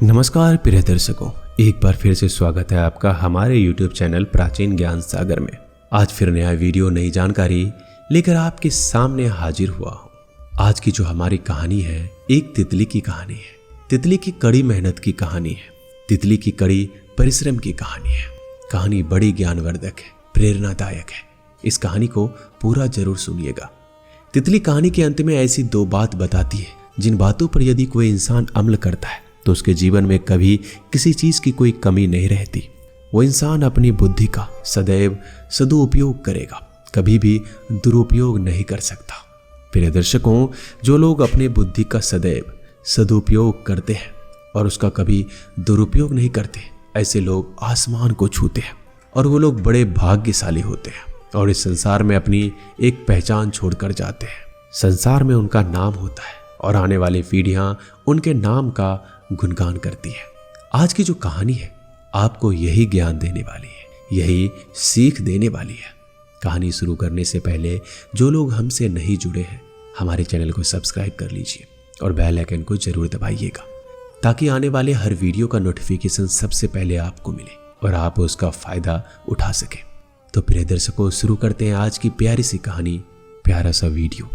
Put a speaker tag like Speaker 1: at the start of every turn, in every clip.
Speaker 1: नमस्कार प्रिय दर्शकों, एक बार फिर से स्वागत है आपका हमारे YouTube चैनल प्राचीन ज्ञान सागर में। आज फिर नया वीडियो, नई जानकारी लेकर आपके सामने हाजिर हुआ हूँ। आज की जो हमारी कहानी है, एक तितली की कहानी है। तितली की कड़ी मेहनत की कहानी है। तितली की कड़ी परिश्रम की कहानी है। कहानी बड़ी ज्ञानवर्धक है, प्रेरणादायक है। इस कहानी को पूरा जरूर सुनिएगा। तितली कहानी के अंत में ऐसी दो बात बताती है जिन बातों पर यदि कोई इंसान अमल करता है तो उसके जीवन में कभी किसी चीज की कोई कमी नहीं रहती। वो इंसान अपनी बुद्धि का सदैव सदुपयोग करेगा, कभी भी दुरुपयोग नहीं कर सकता। प्रिय दर्शकों, जो लोग अपनी बुद्धि का सदैव सदुपयोग करते हैं और उसका कभी दुरुपयोग नहीं करते, ऐसे लोग आसमान को छूते हैं और वो लोग बड़े भाग्यशाली होते हैं और इस संसार में अपनी एक पहचान छोड़कर जाते हैं। संसार में उनका नाम होता है और आने वाली पीढ़ियां उनके नाम का गुणगान करती है। आज की जो कहानी है आपको यही ज्ञान देने वाली है, यही सीख देने वाली है। कहानी शुरू करने से पहले जो लोग हमसे नहीं जुड़े हैं, हमारे चैनल को सब्सक्राइब कर लीजिए और बेल आइकन को जरूर दबाइएगा ताकि आने वाले हर वीडियो का नोटिफिकेशन सबसे पहले आपको मिले और आप उसका फायदा उठा सके। तो प्रिय दर्शकों, शुरू करते हैं आज की प्यारी सी कहानी, प्यारा सा वीडियो।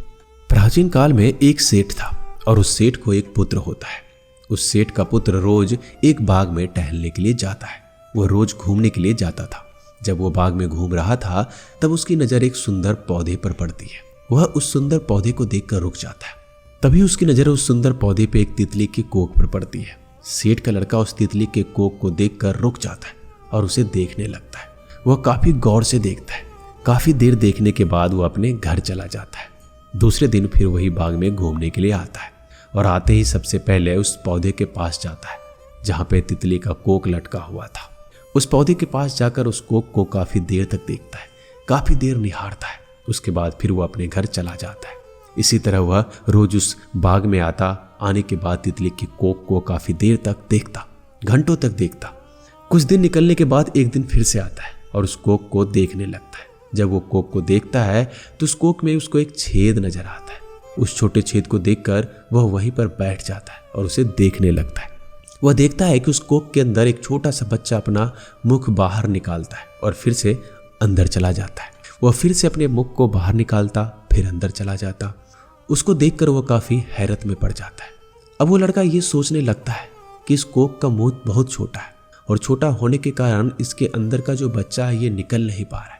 Speaker 1: प्राचीन काल में एक सेठ था और उस सेठ को एक पुत्र होता है। उस सेठ का पुत्र रोज एक बाग में टहलने के लिए जाता है। वो रोज घूमने के लिए जाता था। जब वो बाग में घूम रहा था तब उसकी नजर एक सुंदर पौधे पर पड़ती है। वह उस सुंदर पौधे को देखकर रुक जाता है। तभी उसकी नजर उस सुंदर पौधे पे एक तितली की कोख पर पड़ती है। सेठ का लड़का उस तितली के कोख को देखकर रुक जाता है और उसे देखने लगता है। वह काफी गौर से देखता है। काफी देर देखने के बाद वो अपने घर चला जाता है। दूसरे दिन फिर वही बाग में घूमने के लिए आता है और आते ही सबसे पहले उस पौधे के पास जाता है जहां पे तितली का कोक लटका हुआ था। उस पौधे के पास जाकर उस कोक को काफी देर तक देखता है, काफी देर निहारता है। उसके बाद फिर वो अपने घर चला जाता है। इसी तरह वह रोज उस बाग में आता। आने के बाद तितली की कोक को काफी देर तक देखता, घंटों तक देखता। कुछ दिन निकलने के बाद एक दिन फिर से आता है और उस कोक को देखने लगता है। जब वो कोक को देखता है तो उस कोक में उसको एक छेद नजर आता है। उस छोटे छेद को देखकर वह वहीं पर बैठ जाता है और उसे देखने लगता है। वह देखता है कि उस कोक के अंदर एक छोटा सा बच्चा अपना मुख बाहर निकालता है और फिर से अंदर चला जाता है। वह फिर से अपने मुख को बाहर निकालता, फिर अंदर चला जाता। उसको देखकर वह काफी हैरत में पड़ जाता है। अब वो लड़का ये सोचने लगता है कि इस कोक का मुंह बहुत छोटा है और छोटा होने के कारण इसके अंदर का जो बच्चा है ये निकल नहीं पा रहा है।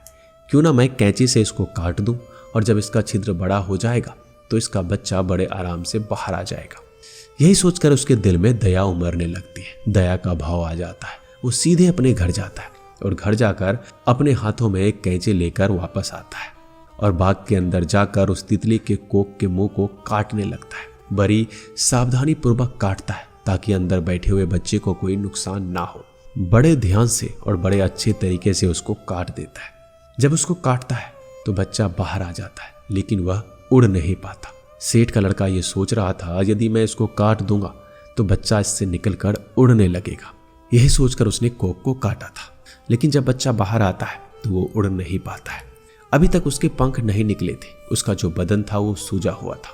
Speaker 1: क्यों ना मैं कैंची से इसको काट दूं और जब इसका छिद्र बड़ा हो जाएगा तो इसका बच्चा बड़े आराम से बाहर आ जाएगा। यही सोचकर उसके दिल में दया उमड़ने लगती है। दया का भाव आ जाता है। वो सीधे अपने घर जाता है और घर जाकर अपने हाथों में एक कैंची लेकर वापस आता है और बाग के अंदर जाकर उस तितली के कोक के मुंह को काटने लगता है। बड़ी सावधानी पूर्वक काटता है ताकि अंदर बैठे हुए बच्चे को कोई नुकसान ना हो। बड़े ध्यान से और बड़े अच्छे तरीके से उसको काट देता है। जब उसको काटता है तो बच्चा बाहर आ जाता है, लेकिन वह उड़ नहीं पाता। सेठ का लड़का ये सोच रहा था यदि मैं इसको काट दूंगा तो बच्चा इससे निकलकर उड़ने लगेगा। यही सोचकर उसने कोक को काटा था, लेकिन जब बच्चा बाहर आता है तो वो उड़ नहीं पाता है। अभी तक उसके पंख नहीं निकले थे। उसका जो बदन था वो सूजा हुआ था।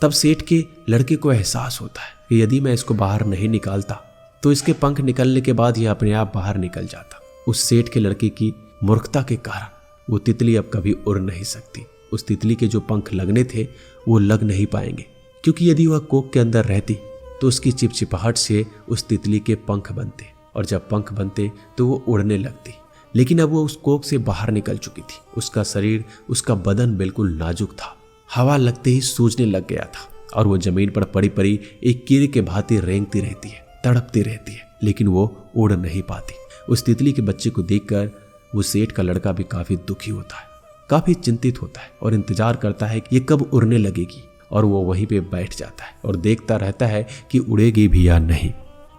Speaker 1: तब सेठ के लड़के को एहसास होता है कि यदि मैं इसको बाहर नहीं निकालता तो इसके पंख निकलने के बाद ये अपने आप बाहर निकल जाता। उस सेठ के लड़के की मूर्खता के कारण वो तितली अब कभी उड़ नहीं सकती। उस तितली के जो पंख लगने थे वो लग नहीं पाएंगे, क्योंकि यदि वह कोक के अंदर रहती तो उसकी चिपचिपाहट से उस तितली के पंख बनते और जब पंख बनते तो वो उड़ने लगती। लेकिन अब वो उस कोक से बाहर निकल चुकी थी। उसका शरीर, उसका बदन बिल्कुल नाजुक था। हवा लगते ही सूजने लग गया था और वो जमीन पर पड़ी पड़ी एक कीड़े के भांति रेंगती रहती है, तड़पती रहती है, लेकिन वो उड़ नहीं पाती। उस तितली के बच्चे को देखकर वो सेठ का लड़का भी काफी दुखी होता है, काफी चिंतित होता है और इंतजार करता है कि ये कब उड़ने लगेगी। और वो वहीं पे बैठ जाता है और देखता रहता है कि उड़ेगी भी या नहीं।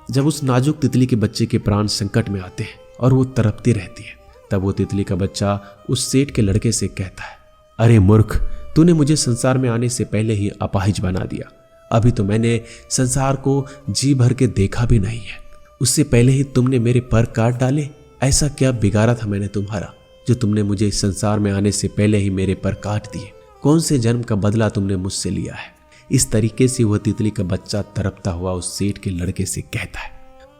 Speaker 1: जब उस नाजुक तितली के बच्चे के प्राण संकट में आते हैं और वो तड़पती रहती है, तब वो तितली का बच्चा उस सेठ के लड़के से कहता है, अरे मूर्ख, तूने मुझे संसार में आने से पहले ही अपाहिज बना दिया। अभी तो मैंने संसार को जी भर के देखा भी नहीं है, उससे पहले ही तुमने मेरे पर काट डाले। ऐसा क्या बिगाड़ा था मैंने तुम्हारा जो तुमने मुझे इस संसार में आने से पहले ही मेरे पर काट दिए? कौन से जन्म का बदला तुमने मुझसे लिया है? इस तरीके से वह तितली का बच्चा तड़पता हुआ उस सेठ के लड़के से कहता है।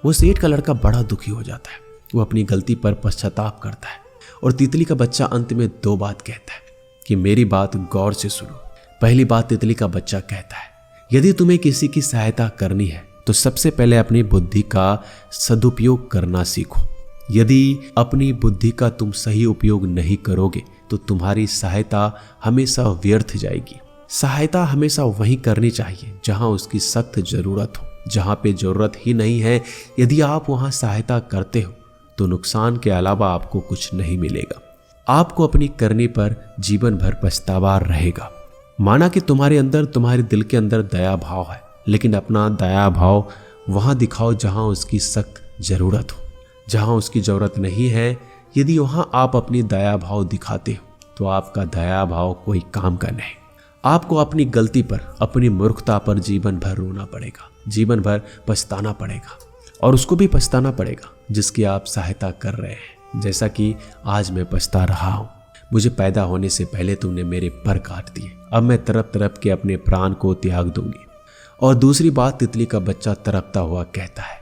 Speaker 1: वो सेठ का लड़का बड़ा दुखी हो जाता है। वो अपनी गलती पर पश्चाताप करता है और तितली का बच्चा अंत में 2 बात कहता है कि मेरी बात गौर से सुनो। पहली बात तितली का बच्चा कहता है, यदि तुम्हें किसी की सहायता करनी है तो सबसे पहले अपनी बुद्धि का सदुपयोग करना सीखो। यदि अपनी बुद्धि का तुम सही उपयोग नहीं करोगे तो तुम्हारी सहायता हमेशा व्यर्थ जाएगी। सहायता हमेशा वहीं करनी चाहिए जहां उसकी सख्त जरूरत हो। जहां पे जरूरत ही नहीं है, यदि आप वहां सहायता करते हो तो नुकसान के अलावा आपको कुछ नहीं मिलेगा। आपको अपनी करनी पर जीवन भर पछतावा रहेगा। माना कि तुम्हारे अंदर, तुम्हारे दिल के अंदर दया भाव है, लेकिन अपना दया भाव वहां दिखाओ जहां उसकी सख्त जरूरत हो। जहां उसकी जरूरत नहीं है, यदि वहां आप अपनी दया भाव दिखाते हो तो आपका दया भाव कोई काम का नहीं। आपको अपनी गलती पर, अपनी मूर्खता पर जीवन भर रोना पड़ेगा, जीवन भर पछताना पड़ेगा, और उसको भी पछताना पड़ेगा जिसकी आप सहायता कर रहे हैं। जैसा कि आज मैं पछता रहा हूं। मुझे पैदा होने से पहले तुमने मेरे पर काट दिए, अब मैं तड़प तड़प के अपने प्राण को त्याग दूंगी। और दूसरी बात तितली का बच्चा तड़पता हुआ कहता है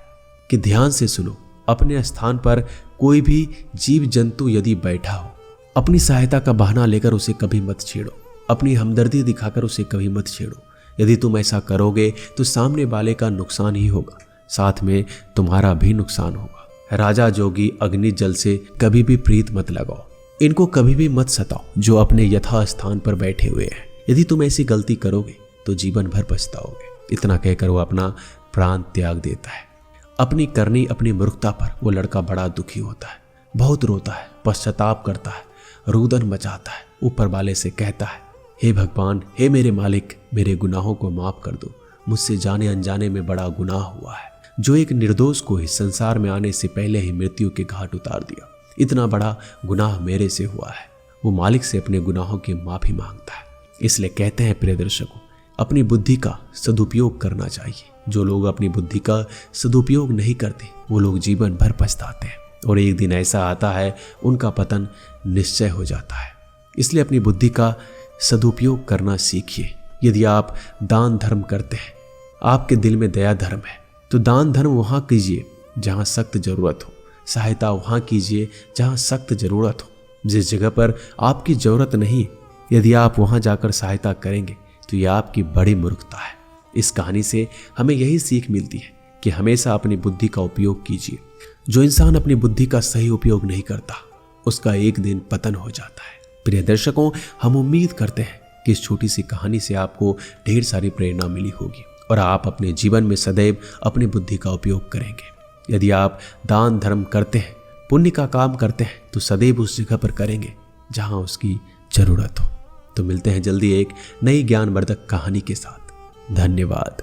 Speaker 1: कि ध्यान से सुनो, अपने स्थान पर कोई भी जीव जंतु यदि बैठा हो, अपनी सहायता का बहाना लेकर उसे कभी मत छेड़ो, अपनी हमदर्दी दिखाकर उसे कभी मत छेड़ो। यदि तुम ऐसा करोगे तो सामने वाले का नुकसान ही होगा, साथ में तुम्हारा भी नुकसान होगा। राजा जोगी अग्नि जल से कभी भी प्रीत मत लगाओ, इनको कभी भी मत सताओ जो अपने यथा स्थान पर बैठे हुए हैं। यदि तुम ऐसी गलती करोगे तो जीवन भर पछताओगे। इतना कहकर वो अपना प्राण त्याग देता है। अपनी करनी, अपनी मूर्खता पर वो लड़का बड़ा दुखी होता है, बहुत रोता है, पश्चाताप करता है, रुदन मचाता है, ऊपर वाले से कहता है, हे भगवान, हे मेरे मालिक, मेरे गुनाहों को माफ कर दो। मुझसे जाने अनजाने में बड़ा गुनाह हुआ है, जो एक निर्दोष को ही संसार में आने से पहले ही मृत्यु के घाट उतार दिया। इतना बड़ा गुनाह मेरे से हुआ है। वो मालिक से अपने गुनाहों की माफी मांगता है। इसलिए कहते हैं प्रिय दर्शकों, अपनी बुद्धि का सदुपयोग करना चाहिए। जो लोग अपनी बुद्धि का सदुपयोग नहीं करते वो लोग जीवन भर पछताते हैं, और एक दिन ऐसा आता है उनका पतन निश्चय हो जाता है। इसलिए अपनी बुद्धि का सदुपयोग करना सीखिए। यदि आप दान धर्म करते हैं, आपके दिल में दया धर्म है, तो दान धर्म वहाँ कीजिए जहाँ सख्त जरूरत हो, सहायता वहाँ कीजिए जहाँ सख्त जरूरत हो। जिस जगह पर आपकी जरूरत नहीं, यदि आप वहाँ जाकर सहायता करेंगे तो यह आपकी बड़ी मूर्खता है। इस कहानी से हमें यही सीख मिलती है कि हमेशा अपनी बुद्धि का उपयोग कीजिए। जो इंसान अपनी बुद्धि का सही उपयोग नहीं करता उसका एक दिन पतन हो जाता है। प्रिय दर्शकों, हम उम्मीद करते हैं कि इस छोटी सी कहानी से आपको ढेर सारी प्रेरणा मिली होगी और आप अपने जीवन में सदैव अपनी बुद्धि का उपयोग करेंगे। यदि आप दान धर्म करते हैं, पुण्य का काम करते हैं, तो सदैव उस जगह पर करेंगे जहां उसकी जरूरत हो। तो मिलते हैं जल्दी एक नई ज्ञानवर्धक कहानी के साथ। धन्यवाद।